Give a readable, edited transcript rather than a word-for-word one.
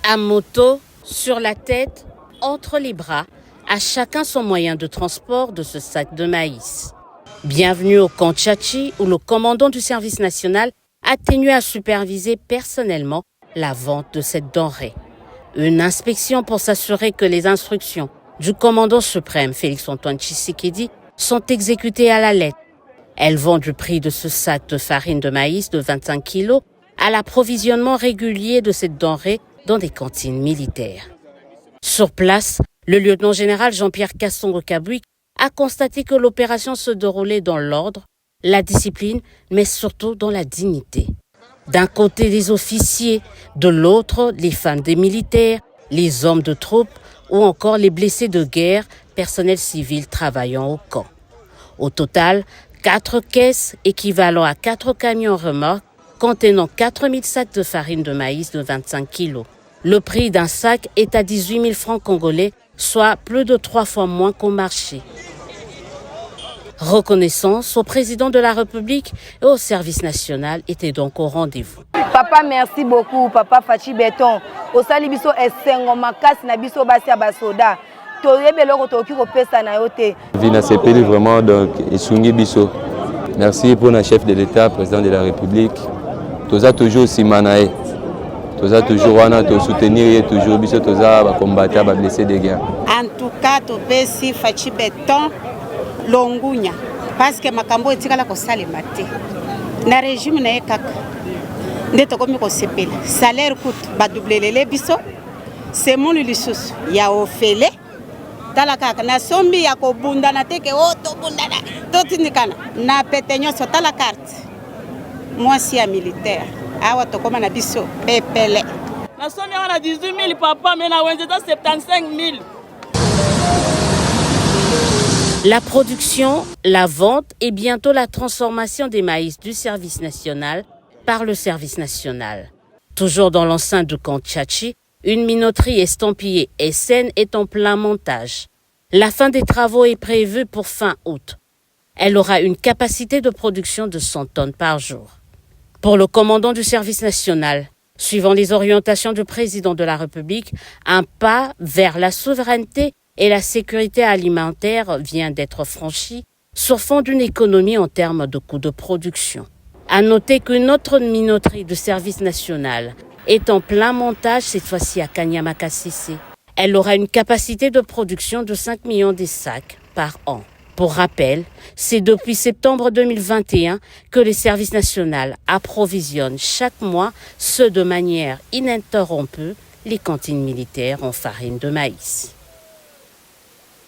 À moto, sur la tête, entre les bras, à chacun son moyen de transport de ce sac de maïs. Bienvenue au camp Tchatchi où le commandant du service national a tenu à superviser personnellement la vente de cette denrée. Une inspection pour s'assurer que les instructions du commandant suprême Félix-Antoine Tshisekedi sont exécutées à la lettre. Elles vont du prix de ce sac de farine de maïs de 25 kilos à l'approvisionnement régulier de cette denrée dans des cantines militaires. Sur place, le lieutenant-général Jean-Pierre Kasongo-Kabouik a constaté que l'opération se déroulait dans l'ordre, la discipline, mais surtout dans la dignité. D'un côté les officiers, de l'autre les femmes des militaires, les hommes de troupes ou encore les blessés de guerre, personnel civil travaillant au camp. Au total, 4 caisses équivalent à 4 camions remorques contenant 4000 sacs de farine de maïs de 25 kilos. Le prix d'un sac est à 18 000 francs congolais, soit plus de 3 fois moins qu'au marché. Reconnaissance au président de la République et au service national était donc au rendez-vous. Papa, merci beaucoup. Papa Fachi Béton. Au salibiso esengo makasi na biso basi abasoda. Toyebelo toki ko pesa na yote. Vina sepeli vraiment donc esungi biso. Merci pour le chef de l'État, président de la République. Toza toujours simanae. Toza toujours wana to soutenir toujours biso toza ba combattre ba blessés de guerre. En tout cas, to pesi Fachi Béton longunya parce que makambo etikala ko salema te. Na régime na ekaka. Nde tokomi ko sepela. Salaire coûte ba doublelele biso. C'est mon lisusu ya ofele. Tala kaka na sombi ya ko bunda na teke o to bunda na to tindikana na petenyo so tala carte. Moi si ya militaire. Awa tokoma na biso pepele. Na sombi wana 18 000 papa mais na wenze 75 000. La production, la vente et bientôt la transformation des maïs du service national par le service national. Toujours dans l'enceinte du camp Tchatchi, une minoterie estampillée SN est en plein montage. La fin des travaux est prévue pour fin août. Elle aura une capacité de production de 100 tonnes par jour. Pour le commandant du service national, suivant les orientations du président de la République, un pas vers la souveraineté et la sécurité alimentaire vient d'être franchi sur fond d'une économie en termes de coûts de production. À noter qu'une autre minoterie du service national est en plein montage, cette fois-ci à Kanyama-Kasese. Elle aura une capacité de production de 5 millions de sacs par an. Pour rappel, c'est depuis septembre 2021 que le service national approvisionne chaque mois, de manière ininterrompue, les cantines militaires en farine de maïs.